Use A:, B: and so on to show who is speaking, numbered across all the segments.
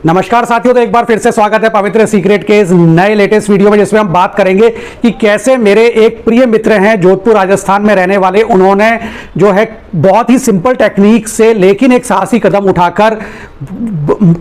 A: नमस्कार साथियों, तो एक बार फिर से स्वागत है पवित्र सीक्रेट के इस नए लेटेस्ट वीडियो में, जिसमें हम बात करेंगे कि कैसे मेरे एक प्रिय मित्र हैं जोधपुर राजस्थान में रहने वाले, उन्होंने जो है बहुत ही सिंपल टेक्निक से लेकिन एक साहसी कदम उठाकर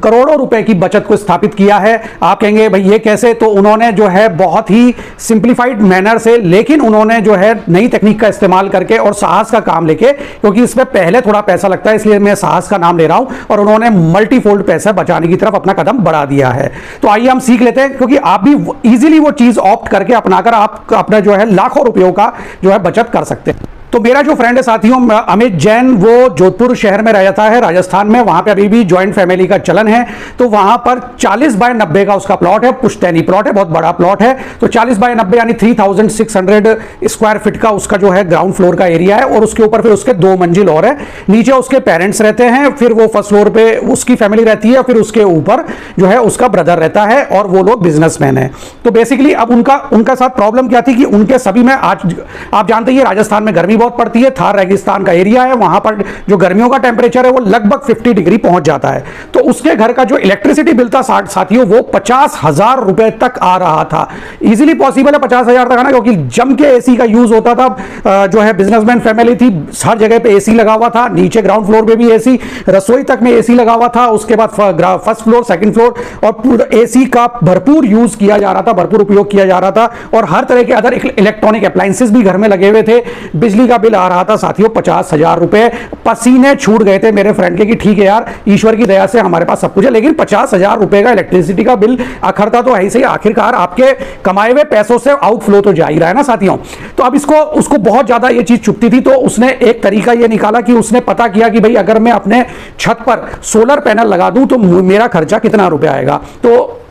A: करोड़ों रुपए की बचत को स्थापित किया है। आप कहेंगे भाई ये कैसे, तो उन्होंने जो है बहुत ही सिंप्लीफाइड मैनर से, लेकिन उन्होंने जो है नई टेक्निक का इस्तेमाल करके और साहस का काम लेके, क्योंकि इसमें पहले थोड़ा पैसा लगता है इसलिए मैं साहस का नाम ले रहा हूं, और उन्होंने मल्टीफोल्ड पैसा बचाने की तरफ अपना कदम बढ़ा दिया है। तो आइए हम सीख लेते हैं, क्योंकि आप भी इजीली वो चीज ऑप्ट करके अपनाकर आप अपना जो है लाखों रुपयों का जो है बचत कर सकते हैं। तो मेरा जो फ्रेंड है साथियों अमित जैन, वो जोधपुर शहर में रहता है राजस्थान में। वहां पे अभी भी ज्वाइंट फैमिली का चलन है। तो वहां पर 40 बाय 90 का उसका प्लॉट है, पुश्तैनी प्लॉट है, बहुत बड़ा प्लॉट है। तो 40 बाय 90 यानी 3600 स्क्वायर फीट का उसका जो है ग्राउंड फ्लोर का एरिया है, और उसके ऊपर फिर उसके 2 मंजिल और है। नीचे उसके पेरेंट्स रहते हैं, फिर वो फर्स्ट फ्लोर पे उसकी फैमिली रहती है, फिर उसके ऊपर जो है उसका ब्रदर रहता है, और वो लोग बिजनेसमैन है। तो बेसिकली अब उनका साथ प्रॉब्लम क्या थी कि उनके सभी में, आज आप जानते हैं राजस्थान में गर्मी बहुत पड़ती है, थार रेगिस्तान का एरिया है, वहां पर जो गर्मियों का टेंपरेचर है वो लगभग 50 डिग्री पहुंच जाता है। तो उसके घर का जो इलेक्ट्रिसिटी बिल था साथियों, वो 50,000 रुपए तक आ रहा था। इजीली पॉसिबल है 50,000 तक आना, क्योंकि जम के एसी का यूज होता था। जो है बिजनेसमैन फैमिली थी, हर जगह पे एसी लगा हुआ था, नीचे ग्राउंड फ्लोर पे भी एसी, रसोई तक में एसी लगा हुआ था, उसके बाद फर्स्ट फ्लोर, सेकंड फ्लोर, और पूरा एसी का भरपूर यूज किया जा रहा था, भरपूर उपयोग किया जा रहा था। और हर तरह के अदर इलेक्ट्रॉनिक अप्लायंसेस भी घर में लगे हुए थे। बिजली का बिल आ रहा था साथियों 50,000 रुपए। पसीने छूट गए थे मेरे फ्रेंड के कि ठीक है यार, ईश्वर की दया से हमारे पास सब कुछ है, लेकिन 50,000 रुपए का इलेक्ट्रिसिटी का बिल अखरता तो ऐसे ही। आखिरकार आपके कमाए हुए पैसों से आउटफ्लो तो जा ही रहा है ना साथियों। तो अब उसको बहुत ज्यादा ये चीज चुभती थी। तो उसने एक तरीका ये निकाला कि उसने पता किया कि भाई अगर मैं अपने छत पर सोलर पैनल लगा दूं तो मेरा खर्चा कितना रुपए आएगा। तो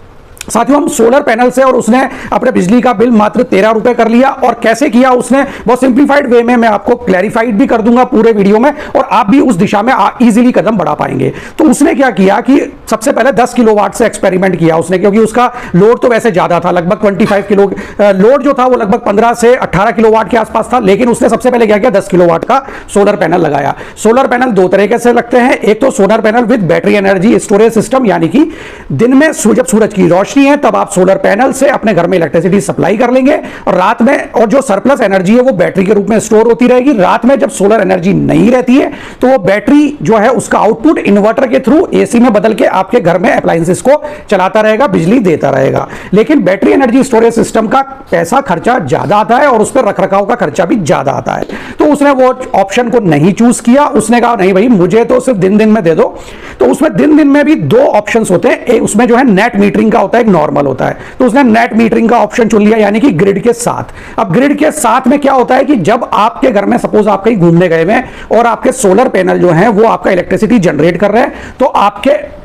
A: साथियों हम सोलर पैनल से, और उसने अपने बिजली का बिल मात्र 13 रुपए कर लिया। और कैसे किया उसने, बहुत सिंप्लीफाइड वे में मैं आपको क्लैरिफाइड भी कर दूंगा पूरे वीडियो में, और आप भी उस दिशा में इजीली कदम बढ़ा पाएंगे। तो उसने क्या किया कि सबसे पहले 10 किलोवाट से एक्सपेरिमेंट किया उसने, क्योंकि उसका लोड तो वैसे ज्यादा था, लगभग 25 किलो लोड जो था वो लगभग 15 से 18 किलोवाट के आसपास था। लेकिन उसने सबसे पहले क्या किया, 10 किलोवाट का सोलर पैनल लगाया। सोलर पैनल 2 तरीके से लगते हैं। एक तो solar panel with battery energy storage system, यानी कि दिन में जब सूरज की रोशनी है तब आप सोलर पैनल से अपने घर में इलेक्ट्रिसिटी सप्लाई कर लेंगे, और रात में और जो सरप्लस एनर्जी है वो बैटरी के रूप में स्टोर होती रहेगी। रात में जब सोलर एनर्जी नहीं रहती है तो वो बैटरी जो है उसका आउटपुट इन्वर्टर के थ्रू एसी में बदल के आपके घर में अप्लायंसेस को चलाता रहेगा, बिजली देता रहेगा। लेकिन बैटरी एनर्जी स्टोरेज सिस्टम का पैसा खर्चा ज्यादा आता है, और उस पर रखरखाव का खर्चा भी ज्यादा आता है। तो उसने वो ऑप्शन को नहीं चूज किया। उसने कहा नहीं भाई, मुझे तो सिर्फ दिन दिन में दे दो। तो उसमें दिन दिन में भी 2 ऑप्शंस होते हैं। एक उसमें जो है नेट मीटरिंग का होता है, एक नॉर्मल होता है। तो उसने नेट मीटरिंग का ऑप्शन चुन लिया, यानी कि ग्रिड के साथ। अब ग्रिड के साथ में क्या होता है कि जब आपके घर में सपोज आप कहीं घूमने गए हैं और आपके सोलर पैनल जो हैं वो आपका इलेक्ट्रिसिटी जनरेट कर रहे हैं, तो आपके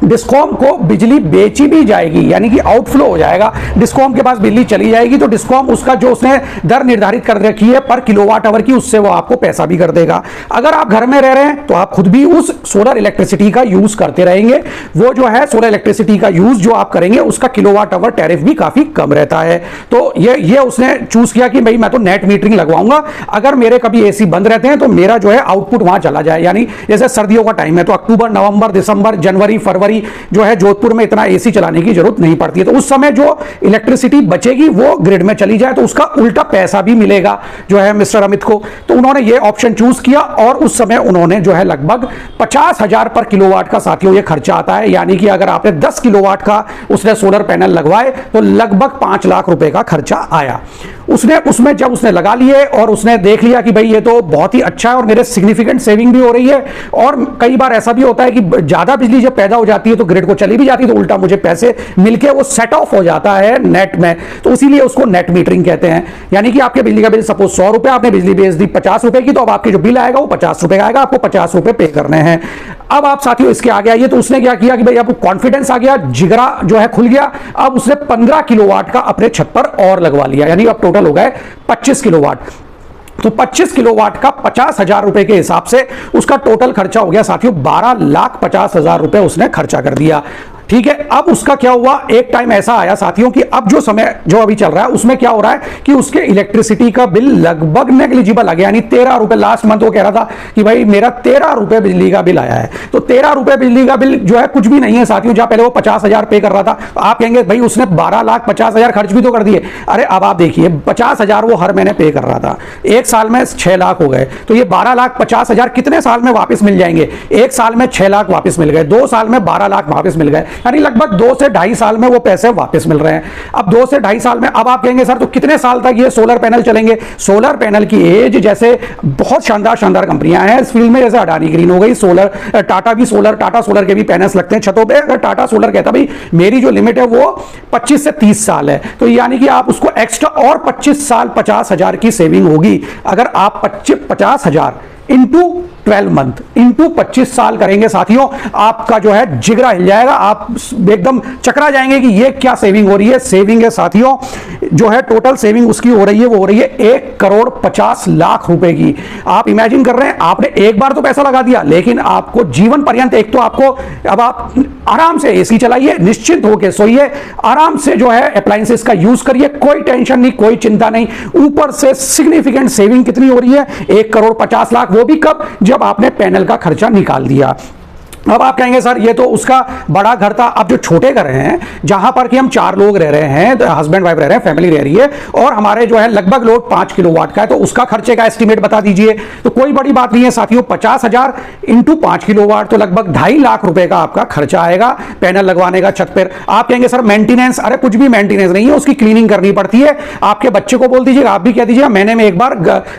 A: डिस्कॉम को बिजली बेची भी जाएगी, यानी कि आउटफ्लो हो जाएगा। डिस्कॉम के पास बिजली चली जाएगी तो डिस्कॉम उसका जो उसने दर निर्धारित कर रखी है पर किलोवाट आवर की, उससे वो आपको पैसा भी कर देगा। अगर आप घर में रह रहे हैं तो आप खुद भी उस सोलर इलेक्ट्रिसिटी का यूज करते रहेंगे। वो जो है सोलर इलेक्ट्रिसिटी का यूज जो आप करेंगे उसका किलोवाट आवर टैरिफ भी काफी कम रहता है। तो ये उसने चूज किया कि भाई मैं तो नेट मीटरिंग लगवाऊंगा। अगर मेरे कभी एसी बंद रहते हैं तो मेरा जो है आउटपुट वहां चला जाए, यानी जैसे सर्दियों का टाइम है तो अक्टूबर, नवंबर, दिसंबर, जनवरी, फरवरी जो है जोधपुर में इतना एसी चलाने की जरूरत नहीं पड़ती है। तो उस समय जो इलेक्ट्रिसिटी बचेगी वो ग्रिड में चली जाए, तो उसका उल्टा पैसा भी मिलेगा जो है मिस्टर अमित को। तो उन्होंने ये ऑप्शन चूज किया, और उस समय उन्होंने जो है लगभग 50,000 पर किलोवाट का साथियों ये खर्चा आता है। यानी कि अगर आपने 10 किलोवाट का उसने सोलर पैनल लगवाए तो लगभग 5 लाख रुपए का खर्चा आया। उसमें जब उसने लगा लिए और उसने देख लिया कि भाई ये तो बहुत ही अच्छा है और मेरे सिग्निफिकेंट सेविंग भी हो रही है। और कई बार ऐसा भी होता है कि ज्यादा बिजली जब पैदा हो जाती है तो ग्रिड को चली भी जाती है, तो उल्टा मुझे पैसे मिलके वो सेट ऑफ हो जाता है नेट में। तो इसीलिए उसको नेट मीटरिंग कहते हैं। यानी कि आपके बिजली का बिल सपोज 100 रुपए, आपने बिजली बेच दी 50 रुपए की, तो अब आपके जो बिल आएगा वो 50 रुपए का आएगा, आपको 50 रुपए पे करने हैं। अब आप साथियों इसके आगे आइए। तो उसने क्या किया कि भाई अब कॉन्फिडेंस आ गया, जिगरा जो है खुल गया। अब उसने 15 किलोवाट का अपने छत पर और लगवा लिया, यानी अब टोटल हो गए 25 किलोवाट। तो 25 किलोवाट का 50,000 रुपए के हिसाब से उसका टोटल खर्चा हो गया साथियों 12,50,000 रुपए उसने खर्चा कर दिया। ठीक है। अब उसका क्या हुआ, एक टाइम ऐसा आया साथियों कि अब जो समय जो अभी चल रहा है उसमें क्या हो रहा है कि उसके इलेक्ट्रिसिटी का बिल लगभग नेग्लिजिबल आ गया, यानी 13 रुपए। लास्ट मंथ वो कह रहा था कि भाई मेरा 13 रुपए बिजली का बिल आया है। तो 13 रुपए बिजली का बिल जो है कुछ भी नहीं है साथियों। जहां पहले वो 50,000 पे कर रहा था, तो आप कहेंगे भाई उसने 12,50,000 खर्च भी तो कर दिए। अरे अब आप देखिए 50,000 वो हर महीने पे कर रहा था, एक साल में 6 लाख हो गए, तो ये 12,50,000 कितने साल में वापस मिल जाएंगे? एक साल में 6 लाख वापस मिल गए, 2 साल में 12 लाख वापस मिल गए, यानी लगभग 2 से 2.5 साल में वो पैसे वापस मिल रहे हैं। अब 2 से 2.5 साल में अब आप कहेंगे सर तो कितने साल तक ये सोलर पैनल चलेंगे? सोलर पैनल की एज, जैसे बहुत शानदार शानदार कंपनियां हैं इस फील्ड में, जैसे अडानी ग्रीन हो गई, सोलर, टाटा सोलर के भी पैनल्स लगते हैं छतों पे। अगर टाटा सोलर कहता भाई मेरी जो लिमिट है वो 25 से 30 साल है, तो यानी कि आप उसको एक्स्ट्रा और 25 साल 50,000 की सेविंग होगी। अगर आप 50,000 इंटू 12 मंथ इंटू 25 साल करेंगे साथियों, आपका जो है जिगरा हिल जाएगा, आप एकदम चकरा जाएंगे कि ये क्या सेविंग हो रही है। सेविंग है साथियों, जो है टोटल सेविंग उसकी हो रही है, वो हो रही है 1,50,00,000 रुपए की। आप इमेजिन कर रहे हैं, आपने एक बार तो पैसा लगा दिया, लेकिन आपको जीवन पर्यंत, एक तो आपको अब आप आराम से एसी चलाइए, निश्चिंत होकर सोइए, आराम से जो है अप्लायंसेस का यूज करिए, कोई टेंशन नहीं, कोई चिंता नहीं। ऊपर से सिग्निफिकेंट सेविंग कितनी हो रही है? 1,50,00,000, वो भी कब? जब आपने पैनल का खर्चा निकाल दिया। अब आप कहेंगे सर ये तो उसका बड़ा घर था। अब जो छोटे घर हैं जहां पर कि हम 4 लोग रह रहे हैं, हस्बैंड वाइफ रह रहे हैं, फैमिली रह रही है, और हमारे जो है लगभग लोड 5 किलोवाट का है, तो उसका खर्चे का एस्टिमेट बता दीजिए। तो कोई बड़ी बात नहीं है साथियों, 50,000 इंटू 5 किलोवाट, तो लगभग 2.5 लाख रुपए का आपका खर्चा आएगा पैनल लगवाने का छत पर। आप कहेंगे सर मेंटेनेंस, अरे कुछ भी मेंटेनेंस नहीं है, उसकी क्लीनिंग करनी पड़ती है। आपके बच्चे को बोल दीजिएगा, आप भी कह दीजिएगा, महीने में एक बार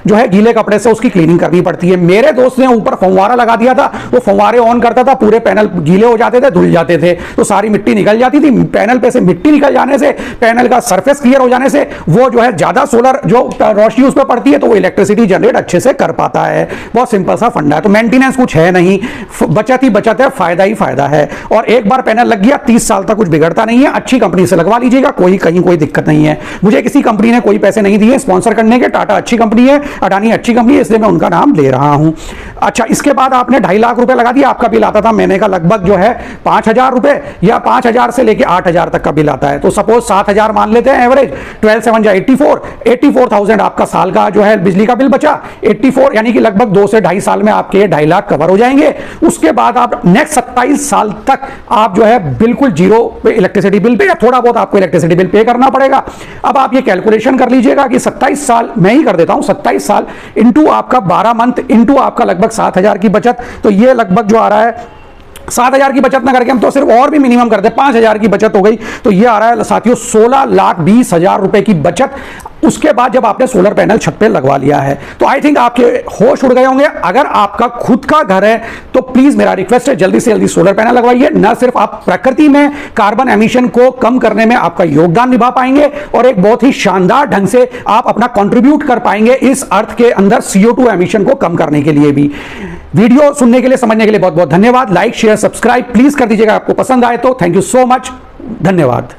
A: जो है गीले कपड़े से उसकी क्लीनिंग करनी पड़ती है। मेरे दोस्त ने ऊपर फव्वारा लगा दिया था, वो फव्वारे ऑन करता था, पूरे पैनल गीले हो जाते थे, धुल जाते थे, तो सारी मिट्टी निकल जाती थी। पैनल पे से मिट्टी निकल जाने से, पैनल का सरफेस क्लियर हो जाने से, वो जो है ज्यादा सोलर जो रोशनी उस पर पड़ती है, तो वो इलेक्ट्रिसिटी जनरेट अच्छे से कर पाता है। बहुत सिंपल सा फंडा है। तो मेंटेनेंस कुछ है नहीं, बचत ही बचत है, फायदा ही फायदा है। और एक बार पैनल लग गया 30 साल तक कुछ बिगड़ता नहीं है। अच्छी कंपनी से लगवा लीजिएगा, कहीं कोई दिक्कत नहीं है। मुझे किसी कंपनी ने कोई पैसे नहीं दिए स्पॉन्सर करने के। टाटा अच्छी कंपनी है, अडानी अच्छी कंपनी है, इसलिए मैं उनका नाम ले रहा हूं। अच्छा, इसके बाद आपने 2.5 लाख रुपए लगा दिया, आपका बिल आता था महीने का लगभग जो है 5,000 रुपए, या 5,000 से लेके 8,000 तक का बिल आता है। तो सपोज 7,000 मान लेते हैं एवरेज, 12 7 जा 84,000 आपका साल का जो है बिजली का बिल बचा। 84 यानी कि लगभग 2 से 2.5 साल में आपके 2.5 लाख कवर हो जाएंगे। उसके बाद आप नेक्स्ट 27 साल तक आप जो है बिल्कुल जीरो इलेक्ट्रिसिटी बिल पे, या थोड़ा बहुत आपको इलेक्ट्रिसिटी बिल पे करना पड़ेगा। अब आप ये कैलकुलेशन कर लीजिएगा कि 27 साल, मैं ही कर देता हूं, 27 साल इंटू आपका 12 मंथ इंटू आपका लगभग 7,000 की बचत, तो ये लगभग जो आ रहा है 7,000 की बचत ना करके हम तो सिर्फ और भी मिनिमम करते हैं, 5,000 की बचत हो गई, तो ये आ रहा है साथियों 16,20,000 रुपए की बचत। उसके बाद जब आपने सोलर पैनल छत पे लगवा लिया है, तो आई थिंक आपके होश उड़ गए होंगे। अगर आपका खुद का घर है तो प्लीज मेरा रिक्वेस्ट है, जल्दी से जल्दी सोलर पैनल लगवाइए। न सिर्फ आप प्रकृति में कार्बन एमिशन को कम करने में आपका योगदान निभा पाएंगे, और एक बहुत ही शानदार ढंग से आप अपना कंट्रीब्यूट कर पाएंगे इस अर्थ के अंदर CO2 एमिशन को कम करने के लिए भी। वीडियो सुनने के लिए, समझने के लिए बहुत बहुत धन्यवाद। लाइक शेयर सब्सक्राइब प्लीज कर दीजिएगा, आपको पसंद आए तो। थैंक यू सो मच, धन्यवाद।